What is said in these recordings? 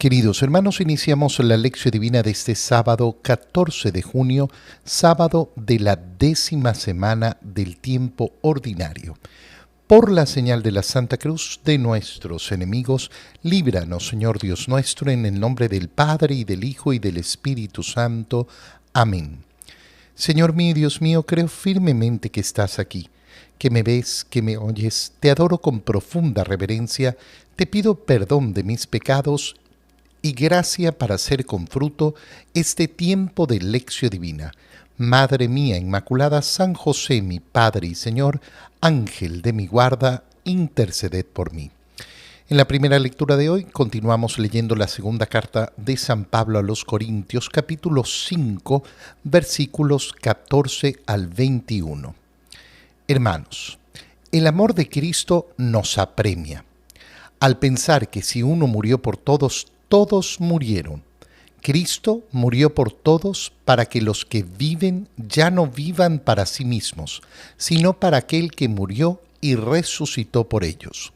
Queridos hermanos, iniciamos la lección divina de este sábado 14 de junio, sábado de la 10ª semana del tiempo ordinario. Por la señal de la Santa Cruz de nuestros enemigos, líbranos, Señor Dios nuestro, en el nombre del Padre, y del Hijo, y del Espíritu Santo. Amén. Señor mío y Dios mío, creo firmemente que estás aquí, que me ves, que me oyes. Te adoro con profunda reverencia, te pido perdón de mis pecados y gracia para hacer con fruto este tiempo de lección divina. Madre mía Inmaculada, San José, mi Padre y Señor, Ángel de mi guarda, interceded por mí. En la primera lectura de hoy continuamos leyendo la segunda carta de San Pablo a los Corintios, capítulo 5, versículos 14 al 21. Hermanos, el amor de Cristo nos apremia, al pensar que si uno murió por todos, todos murieron. Cristo murió por todos para que los que viven ya no vivan para sí mismos, sino para aquel que murió y resucitó por ellos.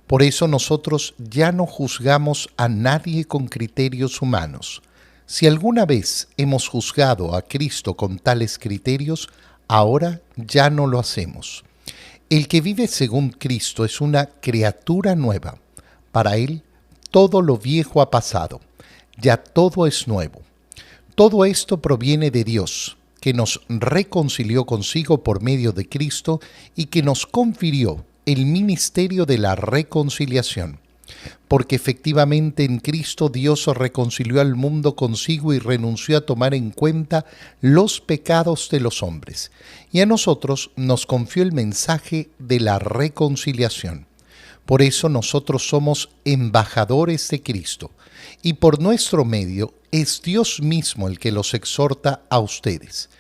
Por eso nosotros ya no juzgamos a nadie con criterios humanos. Si alguna vez hemos juzgado a Cristo con tales criterios, ahora ya no lo hacemos. El que vive según Cristo es una criatura nueva. Para él, todo lo viejo ha pasado, ya todo es nuevo. Todo esto proviene de Dios, que nos reconcilió consigo por medio de Cristo y que nos confirió el ministerio de la reconciliación. Porque efectivamente en Cristo Dios reconcilió al mundo consigo y renunció a tomar en cuenta los pecados de los hombres. Y a nosotros nos confió el mensaje de la reconciliación. Por eso nosotros somos embajadores de Cristo, y por nuestro medio es Dios mismo el que los exhorta a ustedes.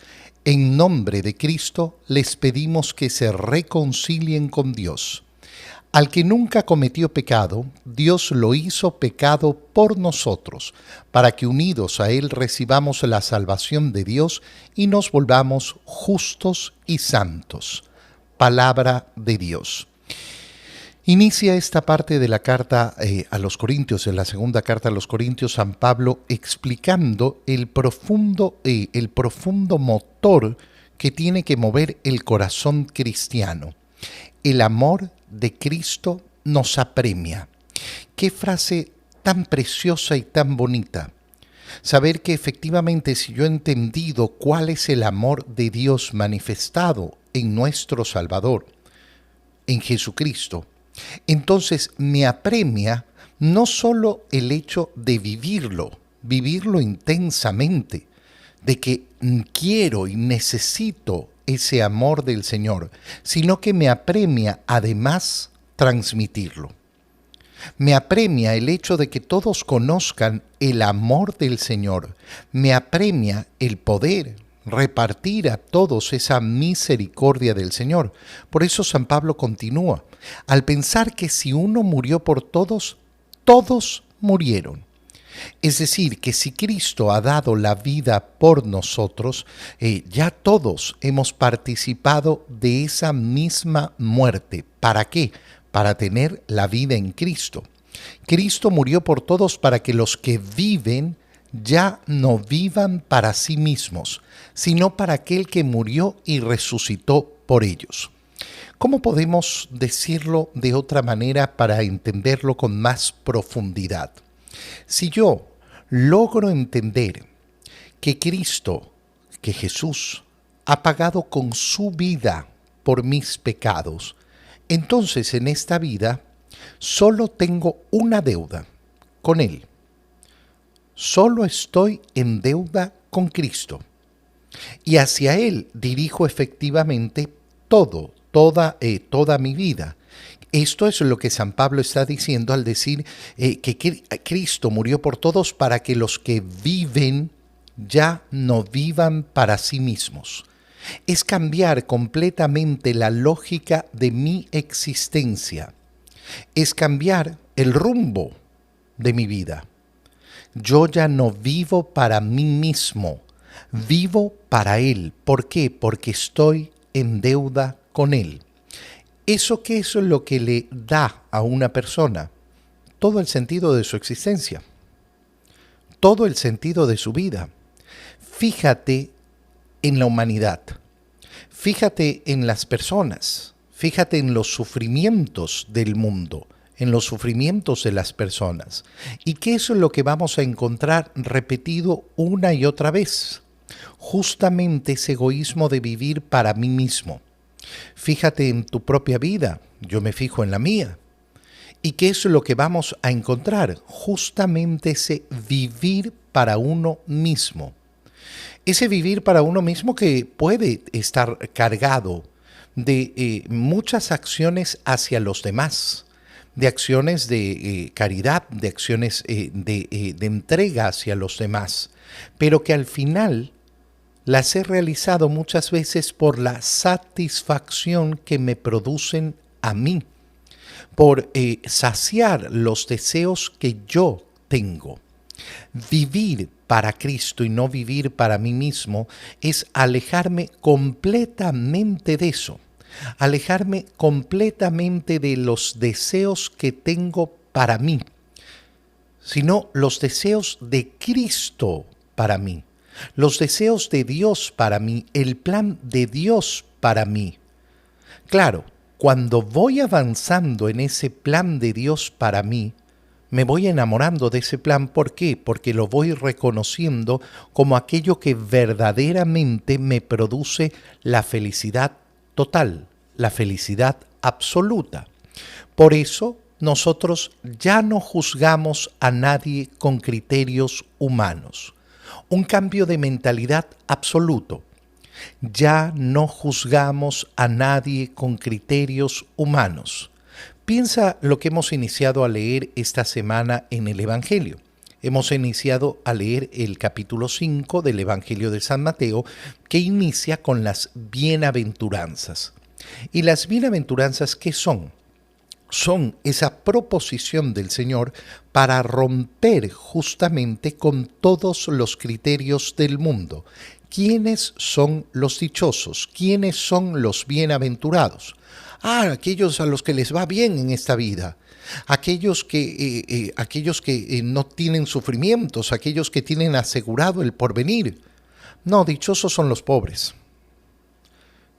En nombre de Cristo les pedimos que se reconcilien con Dios. Al que nunca cometió pecado, Dios lo hizo pecado por nosotros, para que unidos a Él recibamos la salvación de Dios y nos volvamos justos y santos. Palabra de Dios. Inicia esta parte de la carta a los Corintios, en la segunda carta a los Corintios, San Pablo explicando el profundo motor que tiene que mover el corazón cristiano. El amor de Cristo nos apremia. Qué frase tan preciosa y tan bonita. Saber que efectivamente si yo he entendido cuál es el amor de Dios manifestado en nuestro Salvador, en Jesucristo, entonces me apremia no solo el hecho de vivirlo intensamente, de que quiero y necesito ese amor del Señor, sino que me apremia además transmitirlo. Me apremia el hecho de que todos conozcan el amor del Señor. Me apremia el poder repartir a todos esa misericordia del Señor. Por eso San Pablo continúa, al pensar que si uno murió por todos, todos murieron. Es decir, que si Cristo ha dado la vida por nosotros, ya todos hemos participado de esa misma muerte. ¿Para qué? Para tener la vida en Cristo. Cristo murió por todos para que los que viven ya no vivan para sí mismos, sino para aquel que murió y resucitó por ellos. ¿Cómo podemos decirlo de otra manera para entenderlo con más profundidad? Si yo logro entender que Cristo, que Jesús, ha pagado con su vida por mis pecados, entonces en esta vida solo tengo una deuda con Él. Solo estoy en deuda con Cristo. Y hacia Él dirijo efectivamente toda mi vida. Esto es lo que San Pablo está diciendo al decir que Cristo murió por todos para que los que viven ya no vivan para sí mismos. Es cambiar completamente la lógica de mi existencia. Es cambiar el rumbo de mi vida. Yo ya no vivo para mí mismo, vivo para Él. ¿Por qué? Porque estoy en deuda con Él. ¿Eso qué es lo que le da a una persona? Todo el sentido de su existencia. todo el sentido de su vida. Fíjate en la humanidad, fíjate en las personas, fíjate en los sufrimientos del mundo, en los sufrimientos de las personas. ¿Y qué es lo que vamos a encontrar repetido una y otra vez? Justamente ese egoísmo de vivir para mí mismo. Fíjate en tu propia vida, yo me fijo en la mía. ¿Y qué es lo que vamos a encontrar? Justamente ese vivir para uno mismo. Ese vivir para uno mismo que puede estar cargado de muchas acciones hacia los demás, de acciones de caridad, de acciones de entrega hacia los demás, pero que al final las he realizado muchas veces por la satisfacción que me producen a mí, por saciar los deseos que yo tengo. Vivir para Cristo y no vivir para mí mismo es alejarme completamente de eso, alejarme completamente de los deseos que tengo para mí, sino los deseos de Cristo para mí, los deseos de Dios para mí, el plan de Dios para mí. Claro, cuando voy avanzando en ese plan de Dios para mí, me voy enamorando de ese plan. ¿Por qué? Porque lo voy reconociendo como aquello que verdaderamente me produce la felicidad total, la felicidad absoluta. Por eso nosotros ya no juzgamos a nadie con criterios humanos. Un cambio de mentalidad absoluto. Ya no juzgamos a nadie con criterios humanos. Piensa lo que hemos iniciado a leer esta semana en el Evangelio. Hemos iniciado a leer el capítulo 5 del Evangelio de San Mateo, que inicia con las bienaventuranzas. ¿Y las bienaventuranzas qué son? Son esa proposición del Señor para romper justamente con todos los criterios del mundo. ¿Quiénes son los dichosos? ¿Quiénes son los bienaventurados? Aquellos a los que les va bien en esta vida, aquellos que no tienen sufrimientos, aquellos que tienen asegurado el porvenir. No, dichosos son los pobres.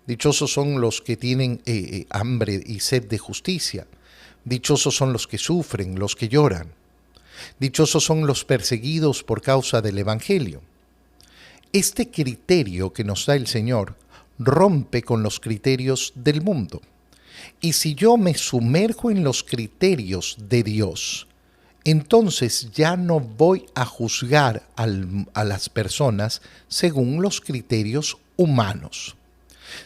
Dichosos son los que tienen hambre y sed de justicia. Dichosos son los que sufren, los que lloran. Dichosos son los perseguidos por causa del Evangelio. Este criterio que nos da el Señor rompe con los criterios del mundo. Y si yo me sumerjo en los criterios de Dios, entonces ya no voy a juzgar a las personas según los criterios humanos.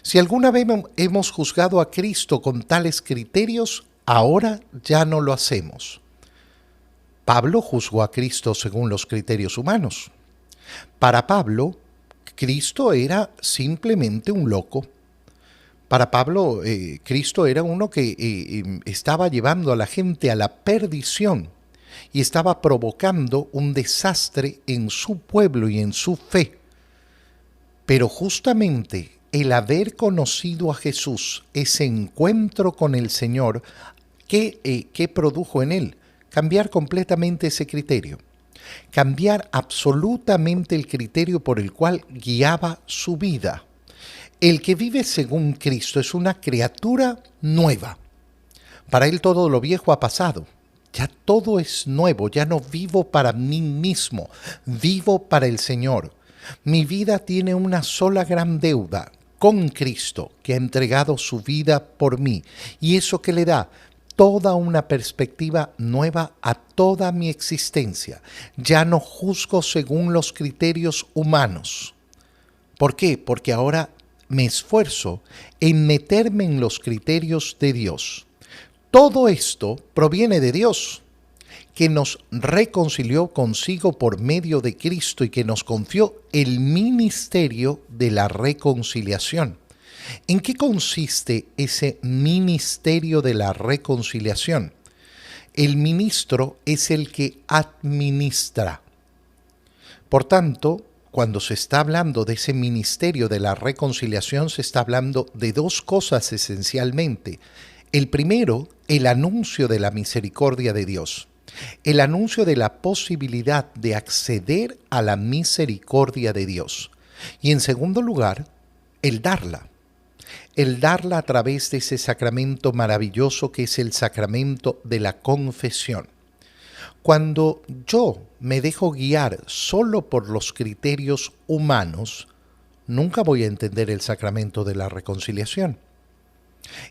Si alguna vez hemos juzgado a Cristo con tales criterios, ahora ya no lo hacemos. Pablo juzgó a Cristo según los criterios humanos. Para Pablo, Cristo era simplemente un loco. Para Pablo, Cristo era uno que estaba llevando a la gente a la perdición y estaba provocando un desastre en su pueblo y en su fe. Pero justamente el haber conocido a Jesús, ese encuentro con el Señor, ¿qué produjo en él? Cambiar completamente ese criterio. Cambiar absolutamente el criterio por el cual guiaba su vida. El que vive según Cristo es una criatura nueva. Para él todo lo viejo ha pasado. Ya todo es nuevo, ya no vivo para mí mismo, vivo para el Señor. Mi vida tiene una sola gran deuda con Cristo, que ha entregado su vida por mí. Y eso que le da toda una perspectiva nueva a toda mi existencia. Ya no juzgo según los criterios humanos. ¿Por qué? Porque ahora me esfuerzo en meterme en los criterios de Dios. Todo esto proviene de Dios, que nos reconcilió consigo por medio de Cristo y que nos confió el ministerio de la reconciliación. ¿En qué consiste ese ministerio de la reconciliación? El ministro es el que administra. Por tanto, cuando se está hablando de ese ministerio de la reconciliación, se está hablando de dos cosas esencialmente. El primero, el anuncio de la misericordia de Dios. El anuncio de la posibilidad de acceder a la misericordia de Dios. Y en segundo lugar, el darla. El darla a través de ese sacramento maravilloso que es el sacramento de la confesión. Cuando yo me dejo guiar solo por los criterios humanos, nunca voy a entender el sacramento de la reconciliación.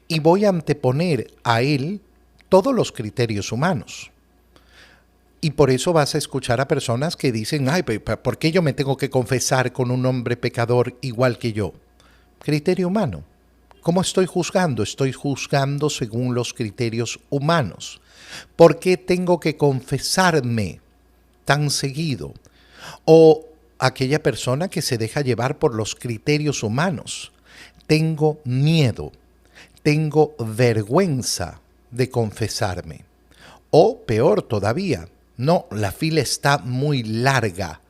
Y voy a anteponer a él todos los criterios humanos. Y por eso vas a escuchar a personas que dicen, ay, ¿por qué yo me tengo que confesar con un hombre pecador igual que yo? Criterio humano. ¿Cómo estoy juzgando? Estoy juzgando según los criterios humanos. ¿Por qué tengo que confesarme tan seguido? O aquella persona que se deja llevar por los criterios humanos. Tengo miedo, tengo vergüenza de confesarme. O peor todavía, no, la fila está muy larga.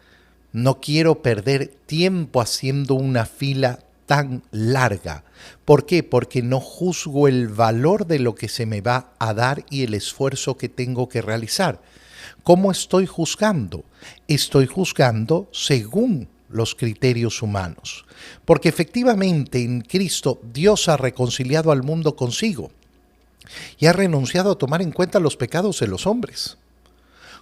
No quiero perder tiempo haciendo una fila tan larga. ¿Por qué? Porque no juzgo el valor de lo que se me va a dar y el esfuerzo que tengo que realizar. ¿Cómo estoy juzgando? Estoy juzgando según los criterios humanos. Porque efectivamente en Cristo Dios ha reconciliado al mundo consigo y ha renunciado a tomar en cuenta los pecados de los hombres.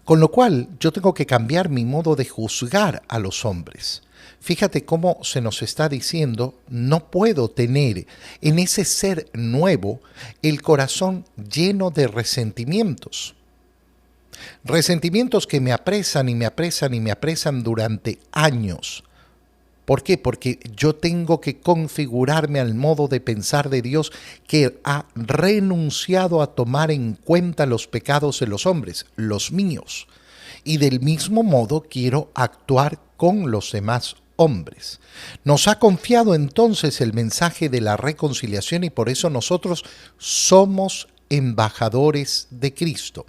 Con lo cual, yo tengo que cambiar mi modo de juzgar a los hombres. Fíjate cómo se nos está diciendo, no puedo tener en ese ser nuevo el corazón lleno de resentimientos. Resentimientos que me apresan y me apresan y me apresan durante años. ¿Por qué? Porque yo tengo que configurarme al modo de pensar de Dios que ha renunciado a tomar en cuenta los pecados de los hombres, los míos. Y del mismo modo quiero actuar con los demás hombres. Nos ha confiado entonces el mensaje de la reconciliación y por eso nosotros somos embajadores de Cristo.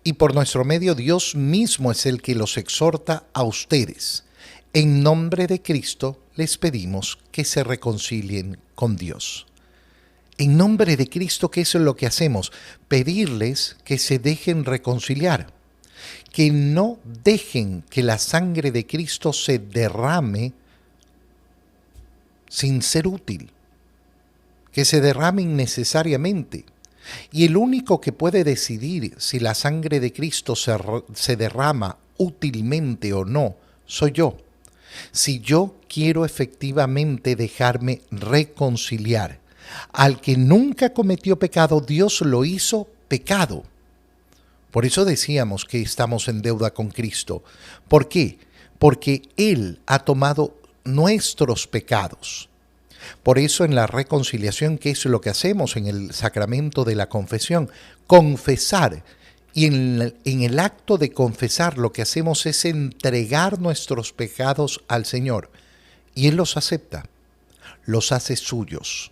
Y por nuestro medio Dios mismo es el que los exhorta a ustedes. En nombre de Cristo les pedimos que se reconcilien con Dios. En nombre de Cristo, ¿qué es lo que hacemos? Pedirles que se dejen reconciliar, que no dejen que la sangre de Cristo se derrame sin ser útil, que se derrame innecesariamente. Y el único que puede decidir si la sangre de Cristo se derrama útilmente o no, soy yo. Si yo quiero efectivamente dejarme reconciliar, al que nunca cometió pecado, Dios lo hizo pecado. Por eso decíamos que estamos en deuda con Cristo. ¿Por qué? Porque Él ha tomado nuestros pecados. Por eso en la reconciliación, ¿qué es lo que hacemos en el sacramento de la confesión? Confesar. Y en el acto de confesar lo que hacemos es entregar nuestros pecados al Señor. Y Él los acepta, los hace suyos.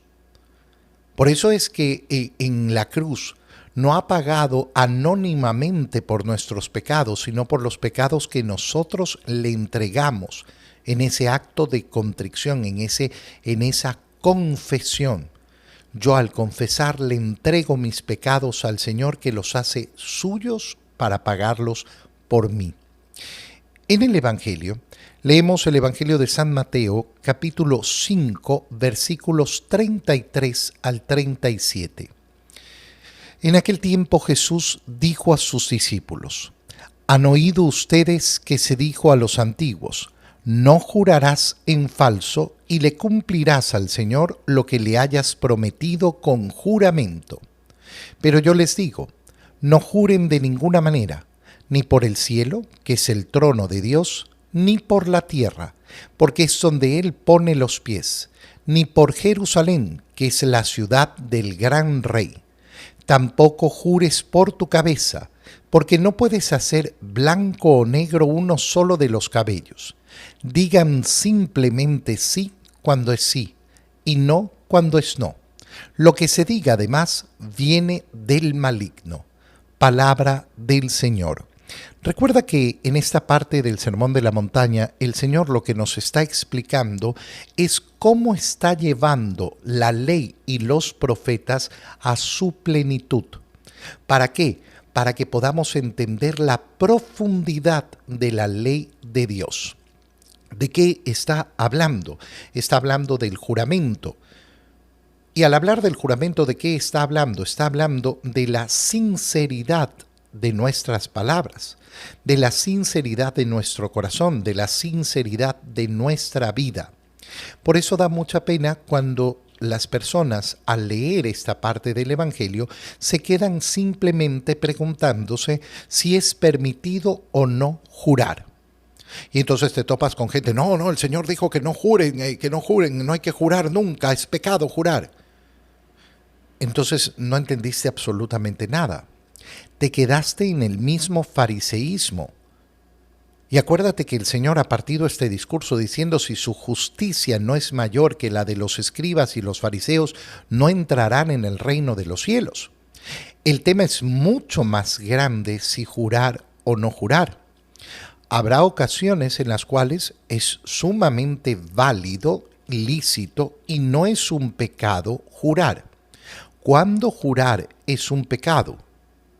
Por eso es que en la cruz no ha pagado anónimamente por nuestros pecados, sino por los pecados que nosotros le entregamos en ese acto de contrición, en esa confesión. Yo al confesar le entrego mis pecados al Señor que los hace suyos para pagarlos por mí. En el Evangelio, leemos el Evangelio de San Mateo, capítulo 5, versículos 33 al 37. En aquel tiempo Jesús dijo a sus discípulos: ¿Han oído ustedes que se dijo a los antiguos: no jurarás en falso y le cumplirás al Señor lo que le hayas prometido con juramento? Pero yo les digo, no juren de ninguna manera, ni por el cielo, que es el trono de Dios, ni por la tierra, porque es donde Él pone los pies, ni por Jerusalén, que es la ciudad del gran Rey. Tampoco jures por tu cabeza, porque no puedes hacer blanco o negro uno solo de los cabellos. Digan simplemente sí cuando es sí y no cuando es no. Lo que se diga además viene del maligno. Palabra del Señor. Recuerda que en esta parte del Sermón de la Montaña, el Señor lo que nos está explicando es cómo está llevando la ley y los profetas a su plenitud. ¿Para qué? para que podamos entender la profundidad de la ley de Dios. ¿De qué está hablando? Está hablando del juramento. Y al hablar del juramento, ¿de qué está hablando? Está hablando de la sinceridad de nuestras palabras, de la sinceridad de nuestro corazón, de la sinceridad de nuestra vida. Por eso da mucha pena cuando las personas, al leer esta parte del Evangelio, se quedan simplemente preguntándose si es permitido o no jurar. Y entonces te topas con gente, no, el Señor dijo que no juren, no hay que jurar nunca, es pecado jurar. Entonces no entendiste absolutamente nada. Te quedaste en el mismo fariseísmo. Y acuérdate que el Señor ha partido este discurso diciendo: si su justicia no es mayor que la de los escribas y los fariseos, no entrarán en el reino de los cielos. El tema es mucho más grande si jurar o no jurar. Habrá ocasiones en las cuales es sumamente válido, lícito y no es un pecado jurar. ¿Cuándo jurar es un pecado?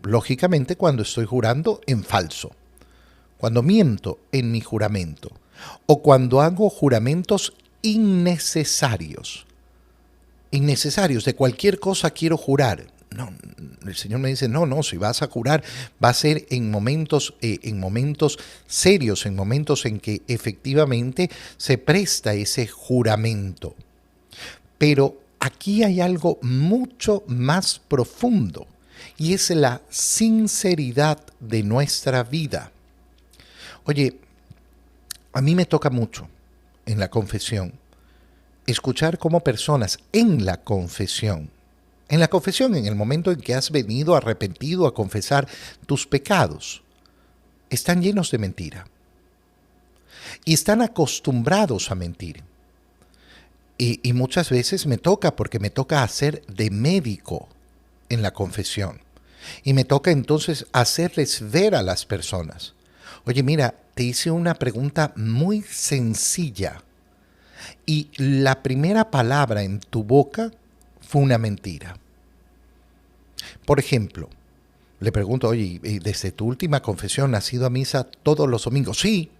Lógicamente cuando estoy jurando en falso, cuando miento en mi juramento o cuando hago juramentos innecesarios. Innecesarios, de cualquier cosa quiero jurar. No, el Señor me dice, no, si vas a jurar, va a ser en momentos serios, en momentos en que efectivamente se presta ese juramento. Pero aquí hay algo mucho más profundo y es la sinceridad de nuestra vida. Oye, a mí me toca mucho en la confesión escuchar cómo personas en la confesión, en el momento en que has venido arrepentido a confesar tus pecados, están llenos de mentira y están acostumbrados a mentir. Y muchas veces me toca, porque me toca hacer de médico en la confesión. Y me toca entonces hacerles ver a las personas: oye, mira, te hice una pregunta muy sencilla y la primera palabra en tu boca fue una mentira. Por ejemplo, le pregunto: oye, ¿desde tu última confesión has ido a misa todos los domingos? Sí,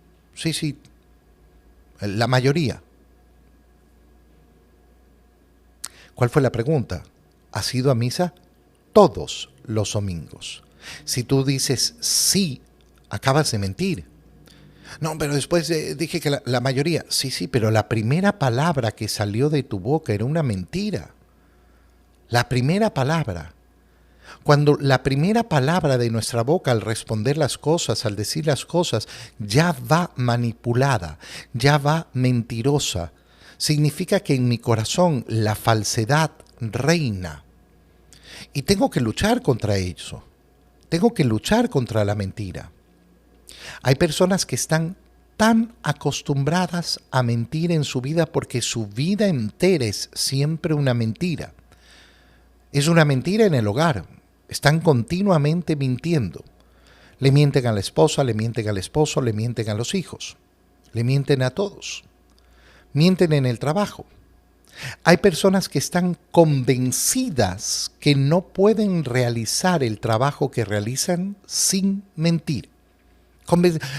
la mayoría. ¿Cuál fue la pregunta? ¿Has ido a misa todos los domingos? Si tú dices sí, acabas de mentir. No, pero después dije que la mayoría. Sí, pero la primera palabra que salió de tu boca era una mentira. La primera palabra. Cuando la primera palabra de nuestra boca al responder las cosas, al decir las cosas, ya va manipulada, ya va mentirosa, significa que en mi corazón la falsedad reina. Y tengo que luchar contra eso. Tengo que luchar contra la mentira. Hay personas que están tan acostumbradas a mentir en su vida porque su vida entera es siempre una mentira. Es una mentira en el hogar. Están continuamente mintiendo. Le mienten a la esposa, le mienten al esposo, le mienten a los hijos. Le mienten a todos. Mienten en el trabajo. Hay personas que están convencidas que no pueden realizar el trabajo que realizan sin mentir.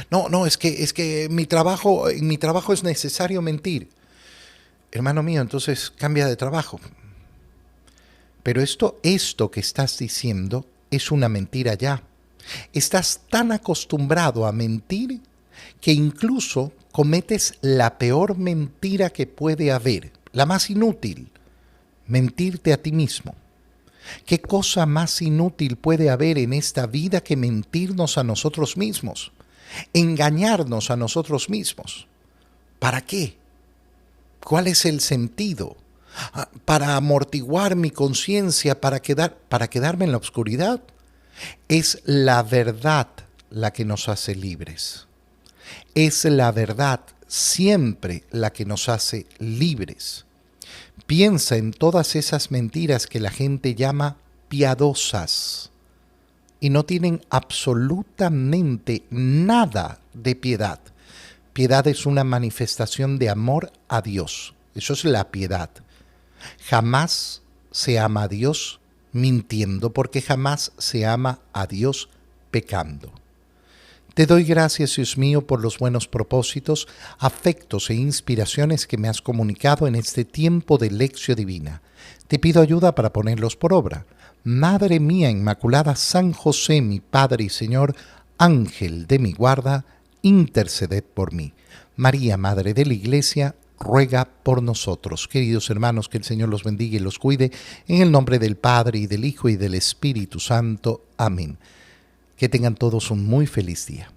No, es que en mi trabajo es necesario mentir. Hermano mío, entonces cambia de trabajo. Pero esto que estás diciendo es una mentira ya. Estás tan acostumbrado a mentir que incluso cometes la peor mentira que puede haber, la más inútil: mentirte a ti mismo. ¿Qué cosa más inútil puede haber en esta vida que mentirnos a nosotros mismos? Engañarnos a nosotros mismos. ¿Para qué? ¿Cuál es el sentido? ¿Para amortiguar mi conciencia, para quedarme en la oscuridad? Es la verdad la que nos hace libres. Es la verdad siempre la que nos hace libres. Piensa en todas esas mentiras que la gente llama piadosas y no tienen absolutamente nada de piedad. Piedad es una manifestación de amor a Dios. Eso es la piedad. Jamás se ama a Dios mintiendo, porque jamás se ama a Dios pecando. Te doy gracias, Dios mío, por los buenos propósitos, afectos e inspiraciones que me has comunicado en este tiempo de lección divina. Te pido ayuda para ponerlos por obra. Madre mía Inmaculada, San José, mi Padre y Señor, Ángel de mi guarda, interceded por mí. María, Madre de la Iglesia, ruega por nosotros. Queridos hermanos, que el Señor los bendiga y los cuide, en el nombre del Padre, y del Hijo, y del Espíritu Santo. Amén. Que tengan todos un muy feliz día.